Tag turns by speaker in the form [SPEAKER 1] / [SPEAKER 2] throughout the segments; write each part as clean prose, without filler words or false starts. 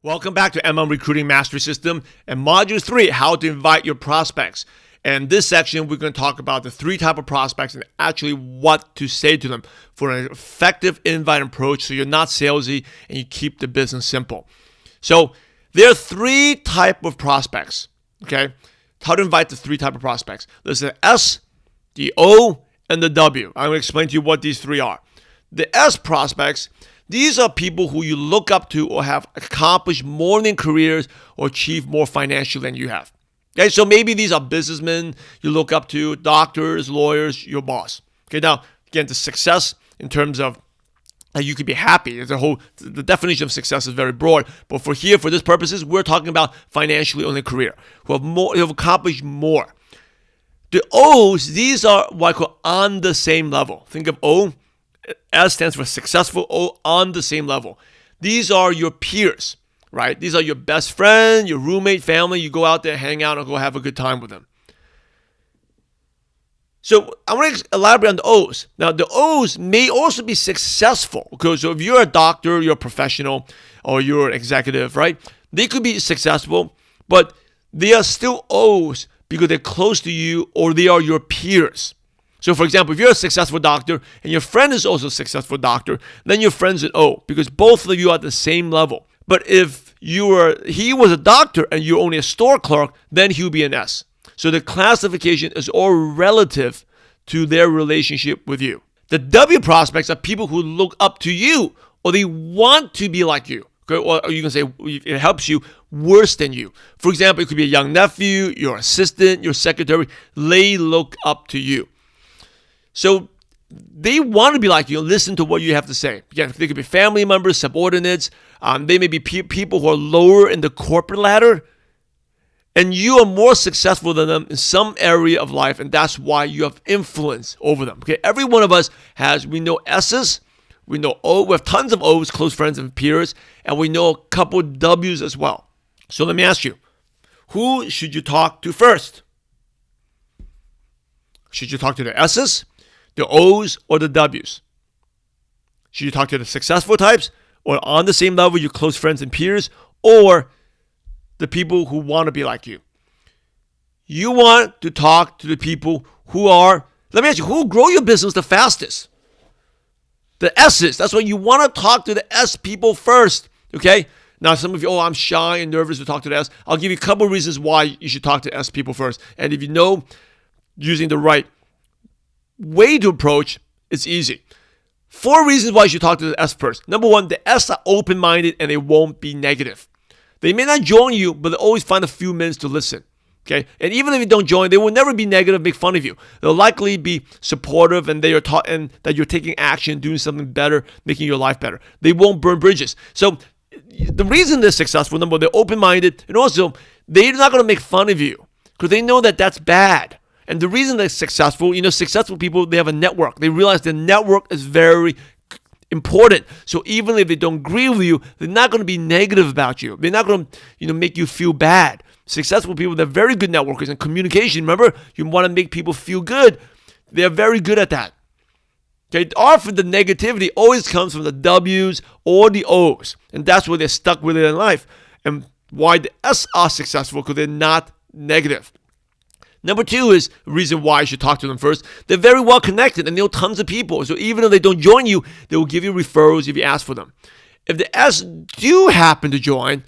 [SPEAKER 1] Welcome back to MLM Recruiting Mastery System and Module 3, how to invite your prospects. And this section, we're going to talk about the 3 types of prospects and actually what to say to them for an effective invite approach so you're not salesy and you keep the business simple. So there are 3 types of prospects, okay? How to invite the 3 types of prospects. There's the S, the O, and the W. I'm going to explain to you what these 3 are. The S prospects, these are people who you look up to or have accomplished more in their careers or achieved more financially than you have. Okay, so maybe these are businessmen you look up to, doctors, lawyers, your boss. Okay, now, again, the success in terms of you could be happy. The definition of success is very broad, but for this purposes, we're talking about financially on a career, who have accomplished more. The O's, these are what I call on the same level. Think of O. S stands for successful, O on the same level. These are your peers, right? These are your best friend, your roommate, family. You go out there, hang out, and go have a good time with them. So I want to elaborate on the O's. Now, the O's may also be successful. Okay? So if you're a doctor, you're a professional, or you're an executive, right? They could be successful, but they are still O's because they're close to you or they are your peers. So, for example, if you're a successful doctor and your friend is also a successful doctor, then your friend's an O because both of you are at the same level. But if he was a doctor and you're only a store clerk, then he would be an S. So the classification is all relative to their relationship with you. The W prospects are people who look up to you or they want to be like you. Okay? Or you can say it helps you worse than you. For example, it could be a young nephew, your assistant, your secretary. They look up to you. So they want to be like you, listen to what you have to say. Again, they could be family members, subordinates. They may be people who are lower in the corporate ladder. And you are more successful than them in some area of life. And that's why you have influence over them. Okay, every one of us we know S's, we know O, we have tons of O's, close friends and peers. And we know a couple of W's as well. So let me ask you, who should you talk to first? Should you talk to the S's, the O's, or the W's? Should you talk to the successful types or on the same level, your close friends and peers, or the people who want to be like you? You want to talk to the people who are, let me ask you, who grow your business the fastest? The S's. That's why you want to talk to the S people first, okay? Now, some of you, I'm shy and nervous to talk to the S. I'll give you a couple of reasons why you should talk to S people first. And if you know using the right way to approach, it's easy. 4 reasons why you should talk to the S first. Number 1, the S are open-minded and they won't be negative. They may not join you, but they always find a few minutes to listen. Okay, and even if you don't join, they will never be negative, make fun of you. They'll likely be supportive and they are taught and that you're taking action, doing something better, making your life better. They won't burn bridges. So the reason they're successful, number 1, they're open-minded, and also they're not going to make fun of you because they know that that's bad. And the reason they're successful, successful people, they have a network. They realize the network is very important. So even if they don't agree with you, they're not going to be negative about you. They're not going to, make you feel bad. Successful people, they're very good networkers in communication. Remember, you want to make people feel good. They're very good at that. Okay, often the negativity always comes from the W's or the O's. And that's where they're stuck with it in life. And why the S are successful, because they're not negative. Number 2 is the reason why you should talk to them first. They're very well connected and they know tons of people. So even if they don't join you, they will give you referrals if you ask for them. If the S do happen to join,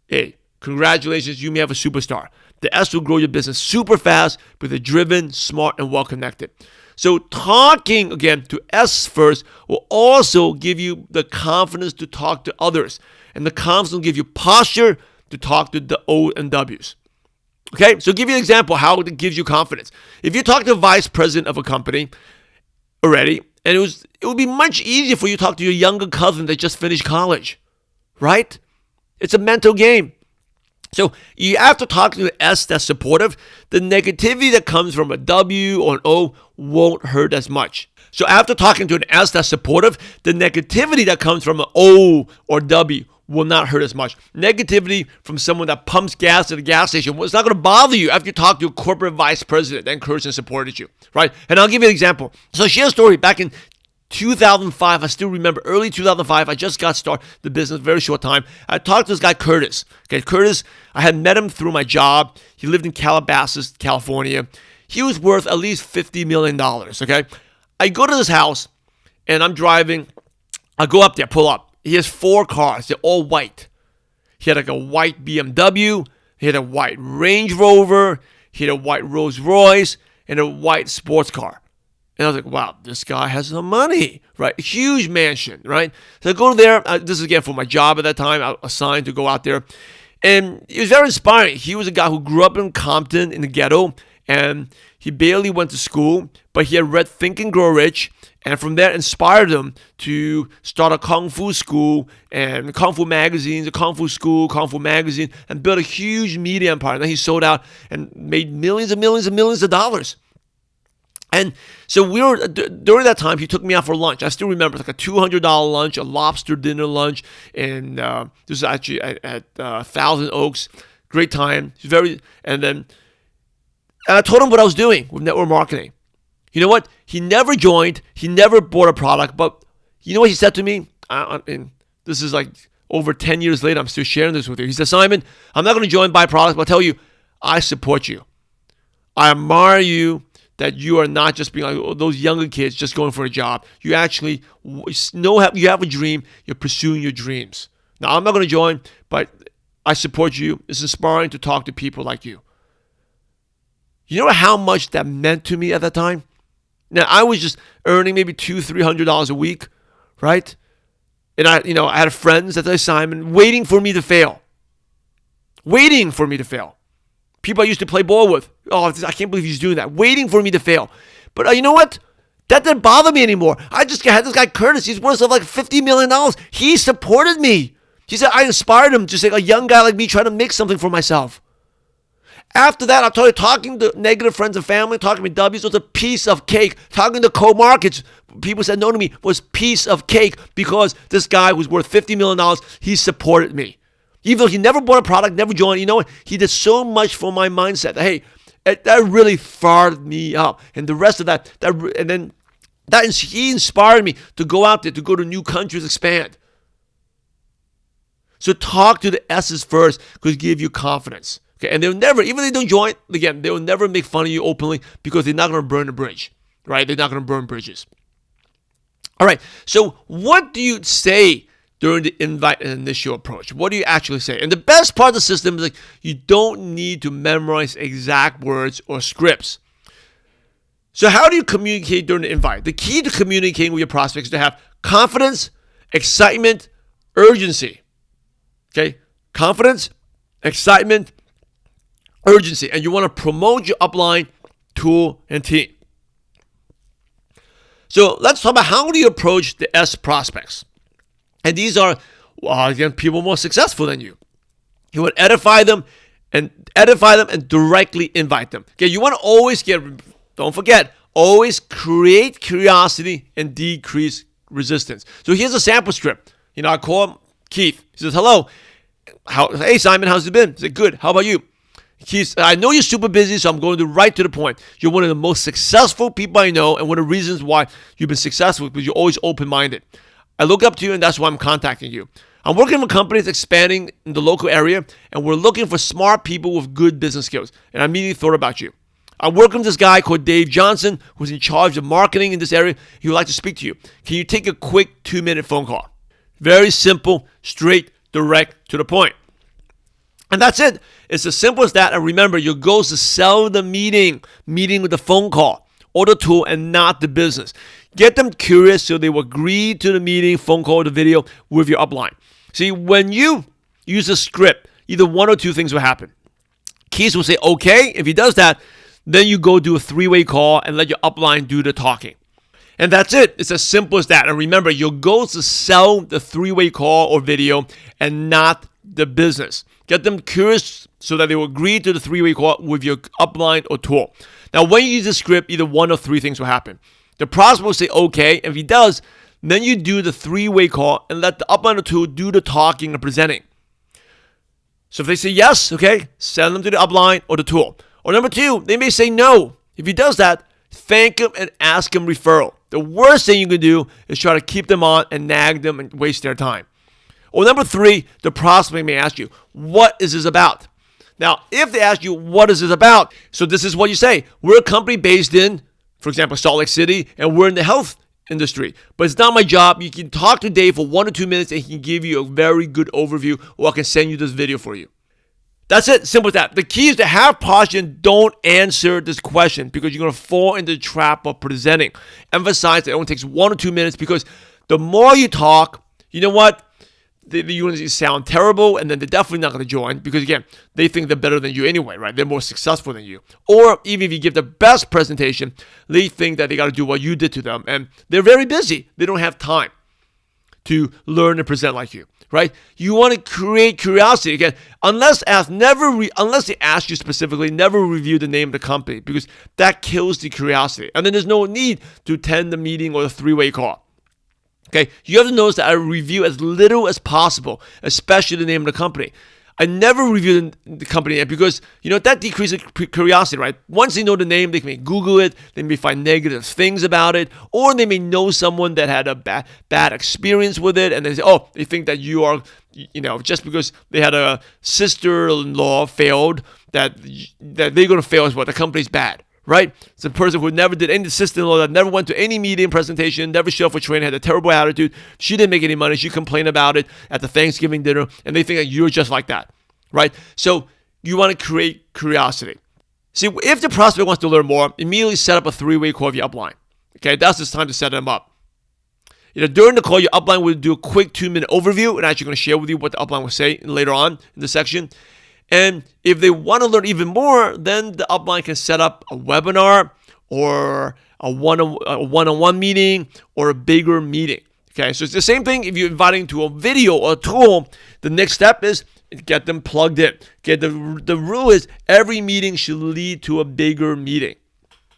[SPEAKER 1] hey, congratulations, you may have a superstar. The S will grow your business super fast, but they're driven, smart, and well connected. So talking, again, to S first will also give you the confidence to talk to others. And the confidence will give you posture to talk to the O and W's. Okay, so give you an example how it gives you confidence. If you talk to a vice president of a company already, and it would be much easier for you to talk to your younger cousin that just finished college, right? It's a mental game. So you have to talk to the S that's supportive. The negativity that comes from a W or an O won't hurt as much. So after talking to an S that's supportive, the negativity that comes from an O or W will not hurt as much. Negativity from someone that pumps gas at a gas station, well, it's not going to bother you after you talk to a corporate vice president that encouraged and supported you, right? And I'll give you an example. So share a story back in 2005, I still remember, early 2005, I just got started the business, very short time. I talked to this guy, Curtis. Okay, Curtis, I had met him through my job. He lived in Calabasas, California. He was worth at least $50 million, okay? I go to this house, and I'm driving. I go up there, pull up. He has 4 cars. They're all white. He had like a white BMW. He had a white Range Rover. He had a white Rolls Royce and a white sports car. And I was like, wow, this guy has some money, right? A huge mansion, right? So I go there. This is again for my job at that time. I was assigned to go out there. And it was very inspiring. He was a guy who grew up in Compton in the ghetto. And he barely went to school. But he had read Think and Grow Rich. And from there inspired him to start a Kung Fu school and Kung Fu magazines, a Kung Fu school, Kung Fu magazine, and built a huge media empire. And then he sold out and made millions and millions and millions of dollars. And so we were, during that time, he took me out for lunch. I still remember, like a $200 lunch, a lobster dinner lunch. And this was actually at Thousand Oaks. Great time. And I told him what I was doing with network marketing. You know what? He never joined. He never bought a product. But you know what he said to me? And this is like over 10 years later. I'm still sharing this with you. He said, Simon, I'm not going to join, buy products, but I'll tell you, I support you. I admire you that you are not just being like those younger kids just going for a job. You actually know you have a dream. You're pursuing your dreams. Now, I'm not going to join, but I support you. It's inspiring to talk to people like you. You know how much that meant to me at that time? Now, I was just earning maybe $200-$300 a week, right? And I had friends at the assignment waiting for me to fail. Waiting for me to fail. People I used to play ball with. Oh, I can't believe he's doing that. Waiting for me to fail. But you know what? That didn't bother me anymore. I just had this guy, Curtis. He's worth like $50 million. He supported me. He said I inspired him to say a young guy like me trying to make something for myself. After that, I started talking to negative friends and family, talking to W's was a piece of cake. Talking to co-markets, people said no to me was piece of cake because this guy was worth $50 million. He supported me. Even though he never bought a product, never joined, you know what? He did so much for my mindset. Hey, that really fired me up. And the rest of he inspired me to go out there, to go to new countries, expand. So talk to the S's first because give you confidence. Okay, and they'll never, even if they don't join, again, they will never make fun of you openly because they're not going to burn the bridge, right? They're not going to burn bridges. All right, so what do you say during the invite and initial approach? What do you actually say? And the best part of the system is like you don't need to memorize exact words or scripts. So how do you communicate during the invite? The key to communicating with your prospects is to have confidence, excitement, urgency. Okay, confidence, excitement, urgency, and you want to promote your upline, tool, and team. So let's talk about how do you approach the S prospects. And these are, again, people more successful than you. You want to edify them and directly invite them. Okay, you want to always don't forget, always create curiosity and decrease resistance. So here's a sample script. I call Keith. He says, hello. Hey, Simon, how's it been? I said, good. How about you? Keith, I know you're super busy, so I'm going right to the point. You're one of the most successful people I know, and one of the reasons why you've been successful is because you're always open-minded. I look up to you, and that's why I'm contacting you. I'm working with companies expanding in the local area, and we're looking for smart people with good business skills. And I immediately thought about you. I work with this guy called Dave Johnson, who's in charge of marketing in this area. He would like to speak to you. Can you take a quick 2-minute phone call? Very simple, straight, direct, to the point. And that's it. It's as simple as that. And remember, your goal is to sell the meeting with the phone call or the tool and not the business. Get them curious so they will agree to the meeting, phone call, or the video with your upline. See, when you use a script, either one or two things will happen. Keith will say, okay. If he does that, then you go do a 3-way call and let your upline do the talking. And that's it. It's as simple as that. And remember, your goal is to sell the 3-way call or video and not the business. Get them curious so that they will agree to the 3-way call with your upline or tool. Now, when you use the script, either one or three things will happen. The prospect will say, okay. If he does, then you do the 3-way call and let the upline or tool do the talking and presenting. So if they say yes, okay, send them to the upline or the tool. Or number 2, they may say no. If he does that, thank him and ask him referral. The worst thing you can do is try to keep them on and nag them and waste their time. Or number 3, the prospect may ask you, what is this about? Now, if they ask you, what is this about? So this is what you say. We're a company based in, for example, Salt Lake City, and we're in the health industry. But it's not my job. You can talk to Dave for 1 or 2 minutes and he can give you a very good overview, or I can send you this video for you. That's it. Simple as that. The key is to have posture and don't answer this question, because you're going to fall into the trap of presenting. Emphasize that it only takes 1 or 2 minutes, because the more you talk, you know what? You're going to sound terrible, and then they're definitely not going to join, because again, they think they're better than you anyway, right? They're more successful than you. Or even if you give the best presentation, they think that they got to do what you did to them, and they're very busy. They don't have time to learn and present like you, right? You want to create curiosity. Again, unless they ask you specifically, never review the name of the company, because that kills the curiosity. And then there's no need to attend the meeting or the 3-way call. Okay, you have to notice that I review as little as possible, especially the name of the company. I never review the company name, because that decreases curiosity, right? Once they know the name, they may Google it, they may find negative things about it, or they may know someone that had a bad experience with it, and they say, oh, they think that you are, just because they had a sister-in-law failed, that they're going to fail as well. The company's bad. Right? It's a person who never did any sister-in-law, that never went to any meeting presentation, never showed up for training, had a terrible attitude. She didn't make any money. She complained about it at the Thanksgiving dinner, and they think that you're just like that. Right? So you want to create curiosity. See, if the prospect wants to learn more, immediately set up a 3-way call with your upline. Okay? That's the time to set them up. During the call, your upline will do a quick 2-minute overview, and actually going to share with you what the upline will say later on in the section. And if they want to learn even more, then the upline can set up a webinar or a one-on-one meeting or a bigger meeting. Okay, so it's the same thing if you're inviting to a video or a tool. The next step is get them plugged in. Okay, the rule is every meeting should lead to a bigger meeting.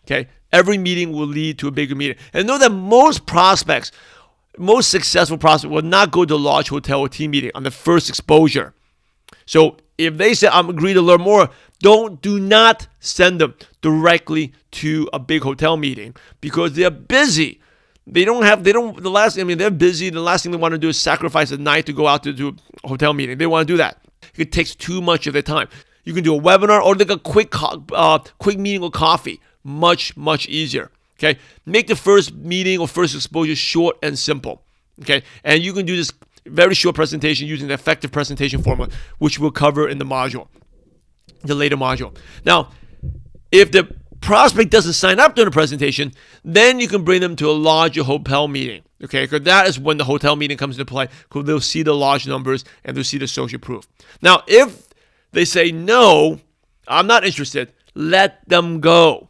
[SPEAKER 1] Okay, every meeting will lead to a bigger meeting. And know that most successful prospects will not go to a large hotel or team meeting on the first exposure. So if they say, I'm agreed to learn more, do not send them directly to a big hotel meeting, because they're busy. They're busy. The last thing they want to do is sacrifice a night to go out to do a hotel meeting. They want to do that. It takes too much of their time. You can do a webinar or like a quick meeting or coffee. Much, much easier. Okay. Make the first meeting or first exposure short and simple. Okay. And you can do this very short presentation using the effective presentation formula, which we'll cover in the later module. Now, if the prospect doesn't sign up during the presentation, then you can bring them to a larger hotel meeting. Okay, because that is when the hotel meeting comes into play, because they'll see the large numbers and they'll see the social proof. Now, if they say, no, I'm not interested, let them go.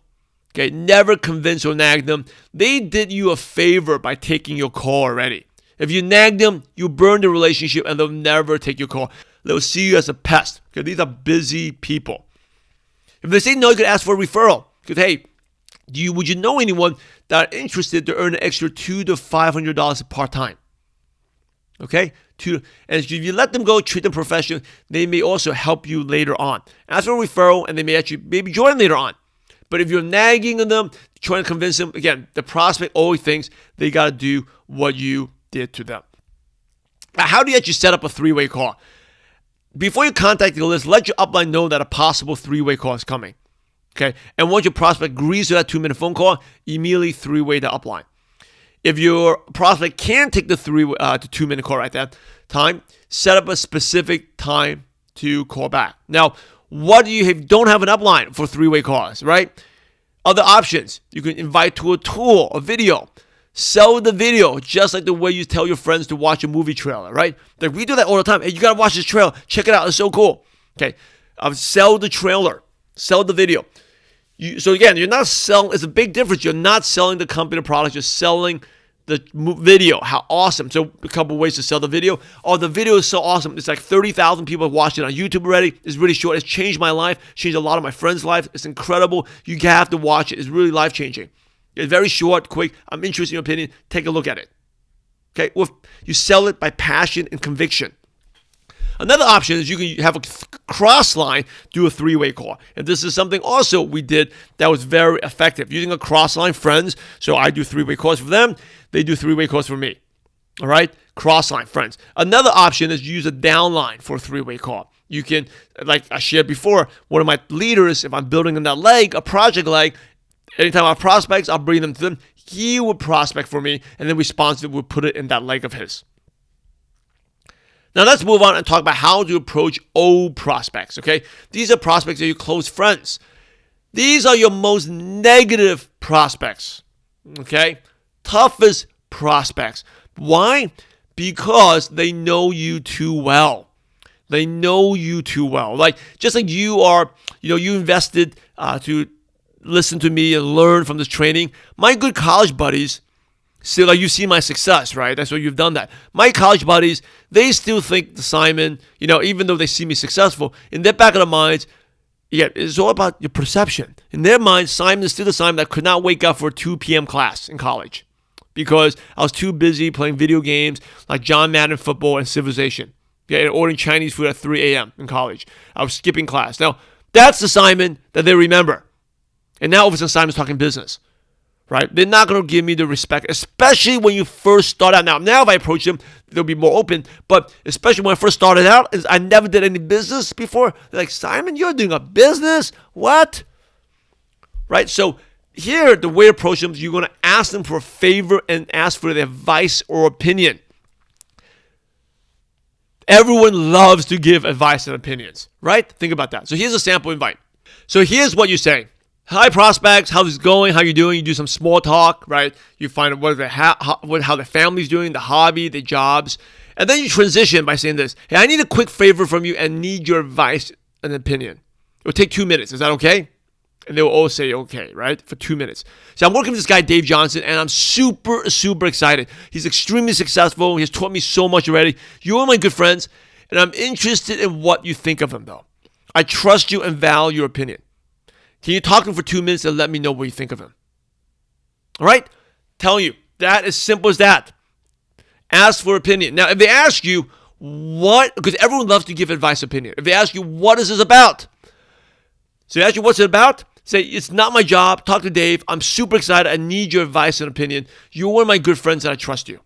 [SPEAKER 1] Okay, never convince or nag them. They did you a favor by taking your call already. If you nag them, you burn the relationship and they'll never take your call. They'll see you as a pest, because these are busy people. If they say no, you could ask for a referral. Because, hey, would you know anyone that are interested to earn an extra $200 to $500 part-time? Okay? And if you let them go, treat them professionally, they may also help you later on. Ask for a referral, and they may actually maybe join later on. But if you're nagging them, trying to convince them, again, the prospect always thinks they got to do what you did to them. Now, how do you actually set up a 3-way call? Before you contact the list, let your upline know that a possible 3-way call is coming. Okay? And once your prospect agrees to that 2-minute phone call, immediately 3-way the upline. If your prospect can take the 2-minute call right that time, set up a specific time to call back. Now, what do you don't have an upline for 3-way calls, right? Other options. You can invite to a tool, a video. Sell the video, just like the way you tell your friends to watch a movie trailer, right? Like we do that all the time. Hey, you got to watch this trailer. Check it out. It's so cool. Okay. Sell the trailer. Sell the video. So again, you're not selling. It's a big difference. You're not selling the company product. You're selling the video. How awesome. So a couple ways to sell the video. Oh, the video is so awesome. It's like 30,000 people have watched it on YouTube already. It's really short. It's changed my life. Changed a lot of my friends' lives. It's incredible. You have to watch it. It's really life-changing. It's very short, quick. I'm interested in your opinion. Take a look at it. Okay, you sell it by passion and conviction. Another option is you can have a cross line, do a three-way call. And this is something also we did that was very effective, using a cross line friends. So I do three-way calls for them. They do three-way calls for me. All right? Cross line friends. Another option is use a downline for a three-way call. You can, like I shared before, one of my leaders, if I'm building in that leg, a project leg, anytime I have prospects, I'll bring them to them. He would prospect for me, and then responsive would put it in that leg of his. Now let's move on and talk about how to approach old prospects, okay? These are prospects that are your close friends. These are your most negative prospects, okay? Toughest prospects. Why? Because they know you too well. They know you too well. Like, just like you are, you invested to listen to me and learn from this training. My good college buddies, still, like, you see my success, right? That's why you've done that. My college buddies, they still think the Simon, even though they see me successful, in their back of their minds, it's all about your perception. In their minds, Simon is still the Simon that could not wake up for a 2 p.m. class in college because I was too busy playing video games like John Madden football and Civilization. And ordering Chinese food at 3 a.m. in college. I was skipping class. Now, that's the Simon that they remember. And now, all of a sudden, Simon's talking business. Right? They're not going to give me the respect, especially when you first start out. Now if I approach them, they'll be more open. But especially when I first started out, I never did any business before. They're like, Simon, you're doing a business? What? Right? So here, the way to approach them is you're going to ask them for a favor and ask for their advice or opinion. Everyone loves to give advice and opinions, right? Think about that. So here's a sample invite. So here's what you say. Hi, prospects. How's it going? How you doing? You do some small talk, right? You find out how the family's doing, the hobby, the jobs. And then you transition by saying this. Hey, I need a quick favor from you and need your advice and opinion. It will take 2 minutes. Is that okay? And they will all say okay, right? For 2 minutes. So I'm working with this guy, Dave Johnson, and I'm super, super excited. He's extremely successful. He has taught me so much already. You are my good friends, and I'm interested in what you think of him, though. I trust you and value your opinion. Can you talk to him for 2 minutes and let me know what you think of him? All right? Telling you, that is simple as that. Ask for opinion. Now, if they ask you what, because everyone loves to give advice opinion. If they ask you, what is this about? So they ask you, what's it about? Say, it's not my job. Talk to Dave. I'm super excited. I need your advice and opinion. You're one of my good friends and I trust you.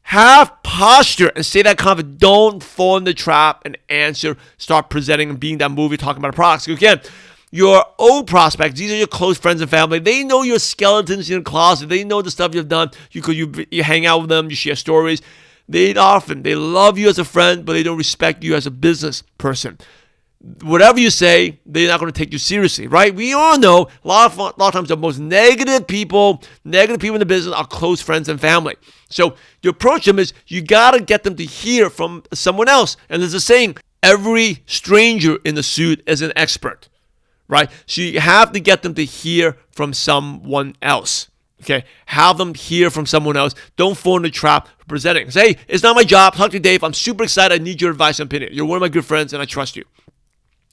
[SPEAKER 1] Have posture and say that confident. Don't fall in the trap and answer. Start presenting and being that movie talking about a product. So again, your old prospects, these are your close friends and family. They know your skeletons in your closet. They know the stuff you've done. You hang out with them. You share stories. They love you as a friend, but they don't respect you as a business person. Whatever you say, they're not going to take you seriously, right? We all know a lot of times the most negative people in the business are close friends and family. So you approach them is you got to get them to hear from someone else. And there's a saying, every stranger in the suit is an expert, right? So you have to get them to hear from someone else. Okay, have them hear from someone else. Don't fall in the trap of presenting. Say, hey, it's not my job. Talk to Dave. I'm super excited. I need your advice and opinion. You're one of my good friends and I trust you.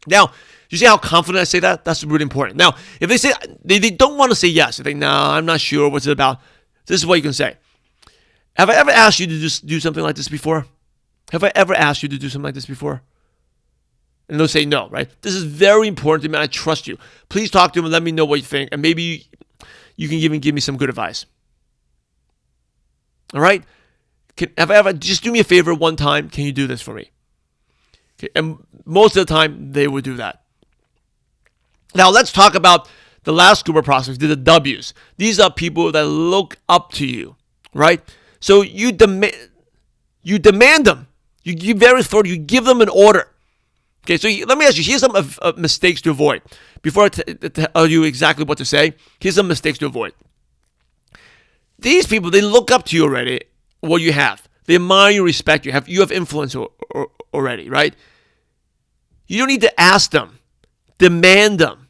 [SPEAKER 1] Now, you see how confident I say that? That's really important. Now, if they say they don't want to say yes, they think, no, I'm not sure what's it about. This is what you can say. Have I ever asked you to just do something like this before? Have I ever asked you to do something like this before? And they'll say no, right? This is very important to me. I trust you. Please talk to them and let me know what you think. And maybe you can even give me some good advice. All right? Have I ever, just do me a favor one time. Can you do this for me? Okay, and most of the time, they will do that. Now, let's talk about the last group of prospects, the W's. These are people that look up to you, right? So you demand them. You give very authority. You give them an order. Okay, so let me ask you, here's some mistakes to avoid. Before I tell you exactly what to say, here's some mistakes to avoid. These people, they look up to you already, what you have. They admire you, respect you. You have influence already, right? You don't need to ask them. Demand them.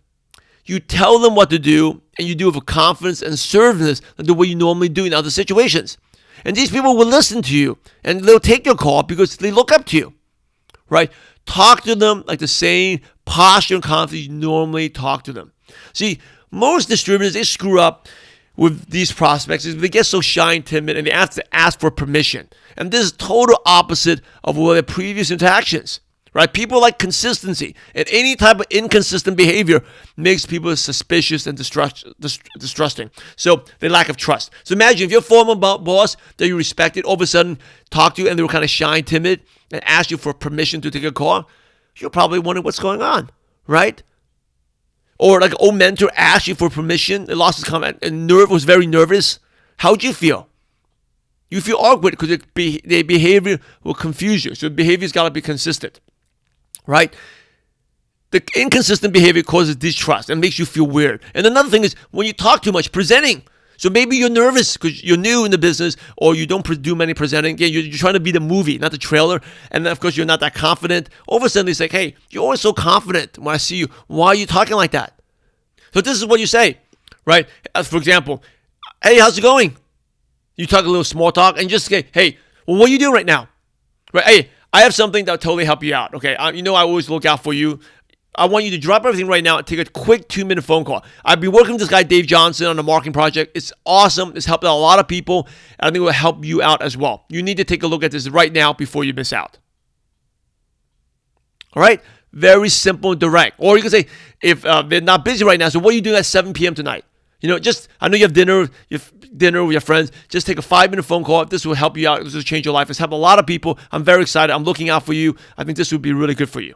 [SPEAKER 1] You tell them what to do, and you do it with confidence and assertiveness like the way you normally do in other situations. And these people will listen to you, and they'll take your call because they look up to you, right? Talk to them like the same posture and confidence you normally talk to them. See, most distributors, they screw up with these prospects. They get so shy and timid, and they have to ask for permission. And this is total opposite of their previous interactions, right? People like consistency, and any type of inconsistent behavior makes people suspicious and distrusting. So they lack of trust. So imagine if your former boss that you respected all of a sudden talked to you and they were kind of shy and timid and asked you for permission to take a call, you're probably wondering what's going on, right? Or like an old mentor asked you for permission, they lost his comment and was very nervous. How'd you feel? You feel awkward because their behavior will confuse you. So behavior's got to be consistent, right? The inconsistent behavior causes distrust and makes you feel weird. And another thing is when you talk too much, presenting. So maybe you're nervous because you're new in the business or you don't do many presenting. Again, you're trying to be the movie, not the trailer. And then, of course, you're not that confident. All of a sudden, it's like, hey, you're always so confident when I see you. Why are you talking like that? So this is what you say, right? For example, hey, how's it going? You talk a little small talk and just say, hey, well, what are you doing right now? Right? Hey, I have something that will totally help you out. Okay, I always look out for you. I want you to drop everything right now and take a quick 2-minute phone call. I've been working with this guy, Dave Johnson, on a marketing project. It's awesome. It's helped out a lot of people. And I think it will help you out as well. You need to take a look at this right now before you miss out. All right? Very simple and direct. Or you can say, if they're not busy right now, so what are you doing at 7 p.m. tonight? I know you have dinner with your friends. Just take a 5-minute phone call. This will help you out. This will change your life. It's helped a lot of people. I'm very excited. I'm looking out for you. I think this would be really good for you.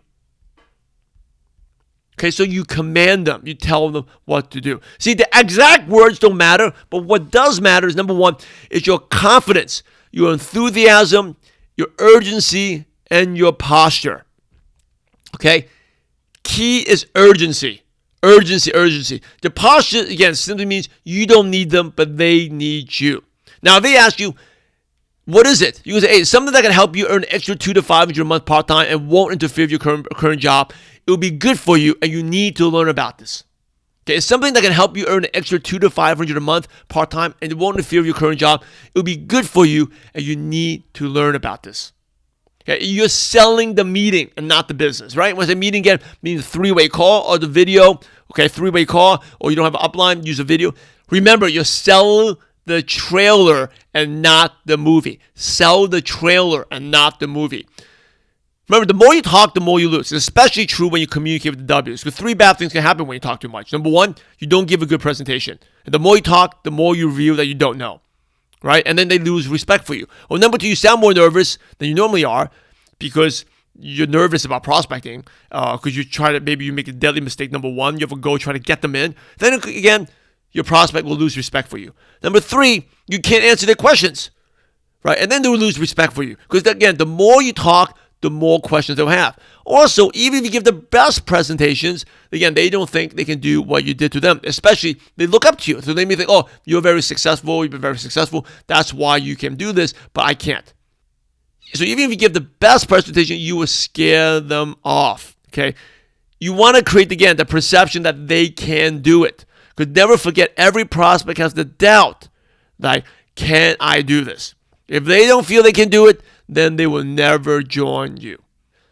[SPEAKER 1] Okay, so you command them. You tell them what to do. See, the exact words don't matter, but what does matter is, number one, is your confidence, your enthusiasm, your urgency, and your posture. Okay? Key is urgency. Urgency. The posture, again, simply means you don't need them, but they need you. Now, if they ask you, what is it? You can say, hey, it's something that can help you earn an extra $200 to $500 a month part-time and won't interfere with your current job. It will be good for you, and you need to learn about this. Okay, it's something that can help you earn an extra $200 to $500 a month part-time and it won't interfere with your current job. It will be good for you, and you need to learn about this. Okay, you're selling the meeting and not the business, right? When I say meeting, again, means a 3-way call or the video. Okay, 3-way call, or you don't have an upline, use a video. Remember, you're selling the trailer and not the movie. Sell the trailer and not the movie. Remember, the more you talk, the more you lose. It's especially true when you communicate with the W's. Because 3 bad things can happen when you talk too much. Number one, you don't give a good presentation. And the more you talk, the more you reveal that you don't know. Right? And then they lose respect for you. Or number 2, you sound more nervous than you normally are because you're nervous about prospecting. Because maybe you make a deadly mistake. Number 1, you have a goal, try to get them in. Then again, your prospect will lose respect for you. Number 3, you can't answer their questions. Right? And then they will lose respect for you. Because again, the more you talk, the more questions they'll have. Also, even if you give the best presentations, again, they don't think they can do what you did to them. Especially, they look up to you. So they may think, oh, you've been very successful. That's why you can do this, but I can't. So even if you give the best presentation, you will scare them off. Okay? You want to create, again, the perception that they can do it. Because never forget, every prospect has the doubt, like, can I do this? If they don't feel they can do it, then they will never join you.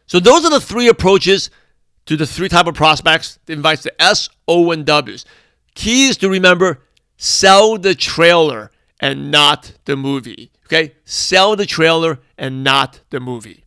[SPEAKER 1] So those are the 3 approaches to the 3 type of prospects that invites the S, O, and W's. Keys to remember, sell the trailer and not the movie. Okay? Sell the trailer and not the movie.